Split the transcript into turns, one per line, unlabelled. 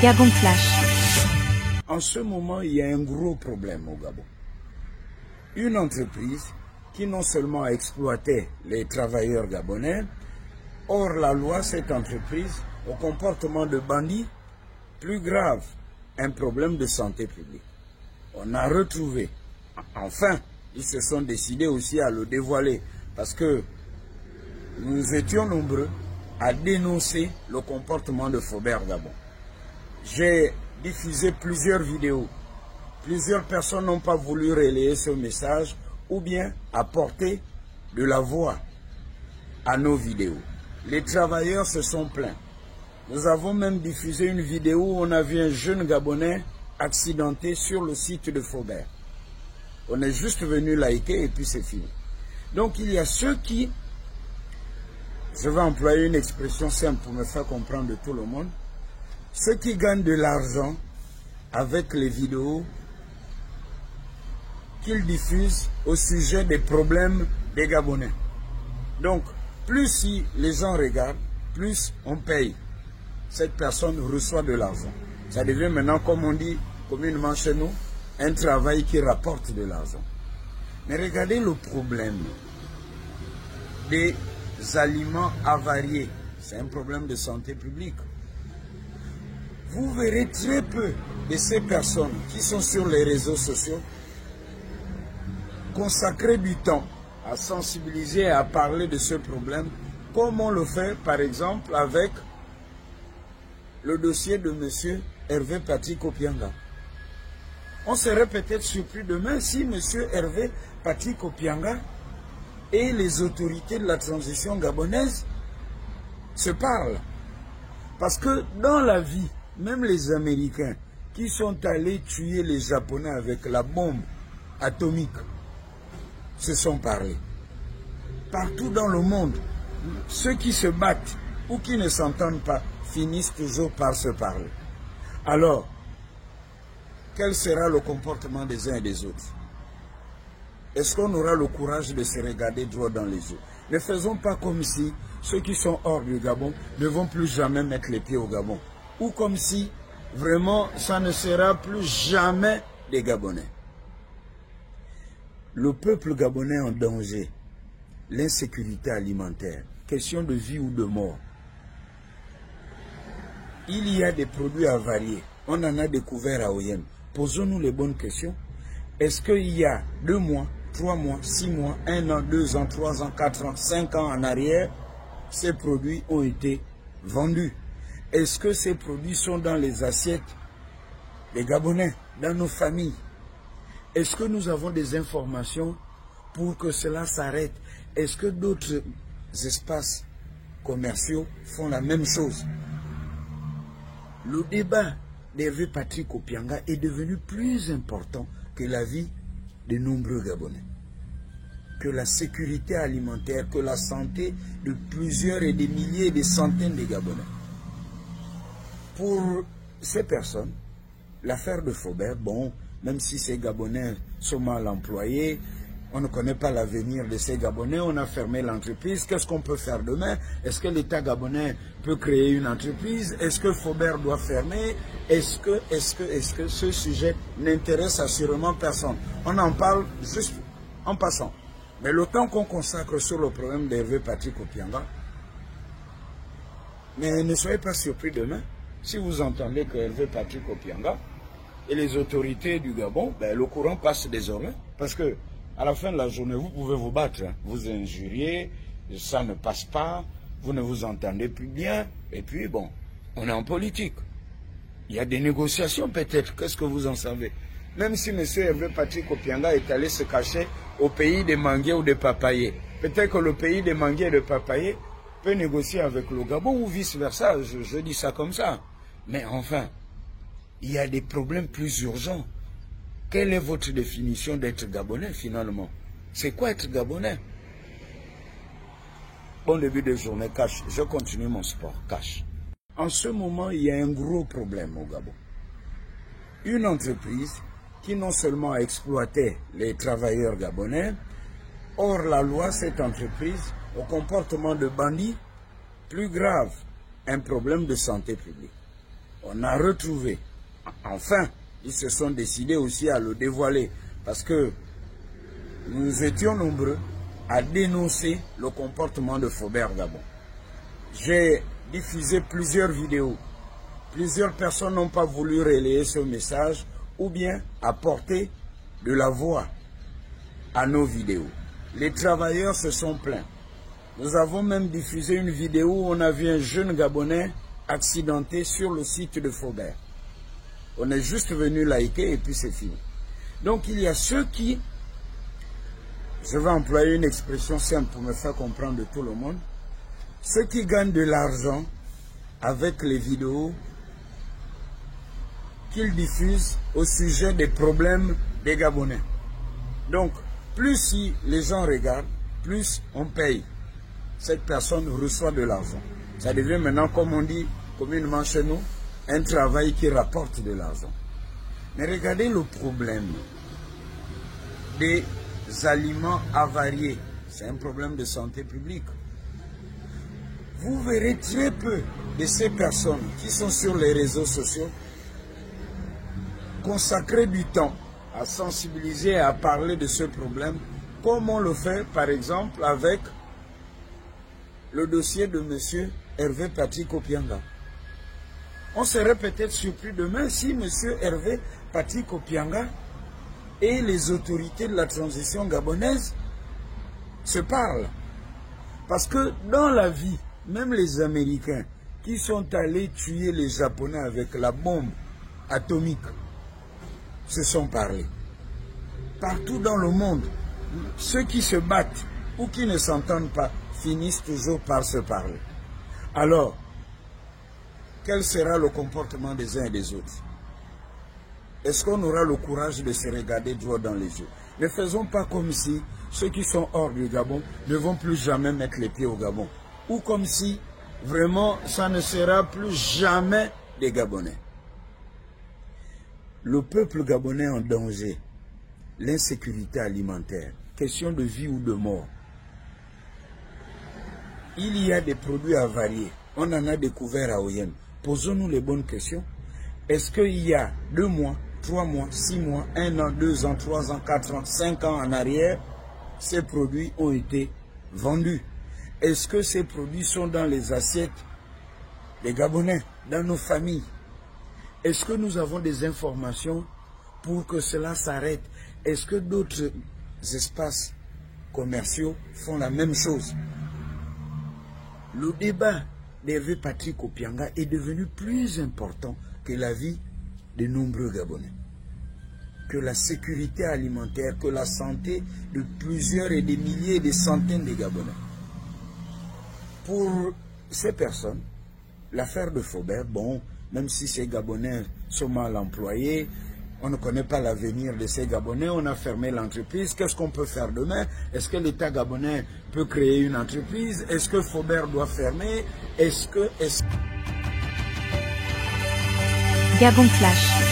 Gabon Flash.
En ce moment, il y a un gros problème au Gabon. Une entreprise qui non seulement exploitait les travailleurs gabonais, hors la loi, cette entreprise, au comportement de bandits, plus grave, un problème de santé publique. On a retrouvé, enfin, ils se sont décidés aussi à le dévoiler, parce que nous étions nombreux à dénoncer le comportement de Faubert Gabon. J'ai diffusé plusieurs vidéos. Plusieurs personnes n'ont pas voulu relayer ce message ou bien apporter de la voix à nos vidéos. Les travailleurs se sont plaints. Nous avons même diffusé une vidéo où on a vu un jeune Gabonais accidenté sur le site de Faubert. On est juste venu liker et puis c'est fini. Donc il y a ceux qui, je vais employer une expression simple pour me faire comprendre de tout le monde, ceux qui gagnent de l'argent avec les vidéos qu'ils diffusent au sujet des problèmes des Gabonais. Donc, plus si les gens regardent, plus on paye. Cette personne reçoit de l'argent. Ça devient maintenant, comme on dit communément chez nous, un travail qui rapporte de l'argent. Mais regardez le problème des aliments avariés. C'est un problème de santé publique. Vous verrez très peu de ces personnes qui sont sur les réseaux sociaux consacrer du temps à sensibiliser et à parler de ce problème, comme on le fait par exemple avec le dossier de M. Hervé Patrick Opianga. On serait peut-être surpris demain si M. Hervé Patrick Opianga et les autorités de la transition gabonaise se parlent. Parce que dans la vie, même les Américains qui sont allés tuer les Japonais avec la bombe atomique se sont parlé. Partout dans le monde, ceux qui se battent ou qui ne s'entendent pas finissent toujours par se parler. Alors, quel sera le comportement des uns et des autres? Est-ce qu'on aura le courage de se regarder droit dans les yeux? Ne faisons pas comme si ceux qui sont hors du Gabon ne vont plus jamais mettre les pieds au Gabon. Ou comme si vraiment ça ne sera plus jamais des Gabonais. Le peuple gabonais en danger, l'insécurité alimentaire, question de vie ou de mort. Il y a des produits avariés, on en a découvert à Oyem. Posons-nous les bonnes questions. Est-ce qu'il y a 2 mois, 3 mois, 6 mois, 1 an, 2 ans, 3 ans, 4 ans, 5 ans en arrière, ces produits ont été vendus? Est-ce que ces produits sont dans les assiettes des Gabonais, dans nos familles? Est-ce que nous avons des informations pour que cela s'arrête? Est-ce que d'autres espaces commerciaux font la même chose? Le débat d'Hervé Patrick Opianga est devenu plus important que la vie de nombreux Gabonais, que la sécurité alimentaire, que la santé de plusieurs et des milliers et des centaines de Gabonais. Pour ces personnes, l'affaire de Faubert, bon, même si ces Gabonais sont mal employés, on ne connaît pas l'avenir de ces Gabonais, on a fermé l'entreprise, qu'est-ce qu'on peut faire demain? Est-ce que l'État gabonais peut créer une entreprise? Est-ce que Faubert doit fermer? Est-ce que ce sujet n'intéresse assurément personne? On en parle juste en passant. Mais le temps qu'on consacre sur le problème d'Hervé Patrick Opianga, mais ne soyez pas surpris demain, si vous entendez que Hervé Patrick Opianga et les autorités du Gabon, ben, le courant passe désormais. Parce que à la fin de la journée, vous pouvez vous battre, hein. Vous injuriez, ça ne passe pas, vous ne vous entendez plus bien, et puis bon, on est en politique. Il y a des négociations peut-être, qu'est-ce que vous en savez? Même si M. Hervé Patrick Opianga est allé se cacher au pays des manguiers ou des papayers, peut-être que le pays des manguiers et des papayers peut négocier avec le Gabon ou vice-versa, je dis ça comme ça. Mais enfin, il y a des problèmes plus urgents. Quelle est votre définition d'être Gabonais finalement? C'est quoi être Gabonais? Bon début de journée, cash. Je continue mon sport, cash. En ce moment, il y a un gros problème au Gabon. Une entreprise qui non seulement exploitait les travailleurs gabonais, hors la loi, cette entreprise, au comportement de bandits, plus grave, un problème de santé publique. on a retrouvé, enfin, ils se sont décidés aussi à le dévoiler, parce que nous étions nombreux à dénoncer le comportement de Faubert Gabon. J'ai diffusé plusieurs vidéos. Plusieurs personnes n'ont pas voulu relayer ce message ou bien apporter de la voix à nos vidéos. Les travailleurs se sont plaints. Nous avons même diffusé une vidéo où on a vu un jeune Gabonais accidenté sur le site de Faubert. On est juste venu liker et puis c'est fini. Donc il y a ceux qui, je vais employer une expression simple pour me faire comprendre de tout le monde, ceux qui gagnent de l'argent avec les vidéos qu'ils diffusent au sujet des problèmes des Gabonais. Donc, plus si les gens regardent, plus on paye. Cette personne reçoit de l'argent. Ça devient maintenant, comme on dit communément chez nous, un travail qui rapporte de l'argent. Mais regardez le problème des aliments avariés. C'est un problème de santé publique. Vous verrez très peu de ces personnes qui sont sur les réseaux sociaux consacrer du temps à sensibiliser et à parler de ce problème, comme on le fait par exemple avec le dossier de M. Hervé Patrick Opianga. On serait peut-être surpris demain si M. Hervé Patrick Opianga et les autorités de la transition gabonaise se parlent. Parce que dans la vie, même les Américains qui sont allés tuer les Japonais avec la bombe atomique se sont parlé. Partout dans le monde, ceux qui se battent ou qui ne s'entendent pas finissent toujours par se parler. Alors, quel sera le comportement des uns et des autres? Est-ce qu'on aura le courage de se regarder droit dans les yeux? Ne faisons pas comme si ceux qui sont hors du Gabon ne vont plus jamais mettre les pieds au Gabon. Ou comme si vraiment ça ne sera plus jamais des Gabonais. Le peuple gabonais en danger, l'insécurité alimentaire, question de vie ou de mort. Il y a des produits avariés, on en a découvert à Oyem. Posons-nous les bonnes questions. Est-ce qu'il y a 2 mois, 3 mois, 6 mois, 1 an, 2 ans, 3 ans, 4 ans, 5 ans en arrière, ces produits ont été vendus? Est-ce que ces produits sont dans les assiettes des Gabonais, dans nos familles? Est-ce que nous avons des informations pour que cela s'arrête? Est-ce que d'autres espaces commerciaux font la même chose? Le débat d'Hervé Patrick Opianga est devenu plus important que la vie de nombreux Gabonais, que la sécurité alimentaire, que la santé de plusieurs et des milliers et des centaines de Gabonais. Pour ces personnes, l'affaire de Faubert, bon, même si ces Gabonais sont mal employés, on ne connaît pas l'avenir de ces Gabonais, on a fermé l'entreprise, qu'est-ce qu'on peut faire demain? Est-ce que l'État gabonais peut créer une entreprise? Est-ce que Faubert doit fermer? Gabon Flash.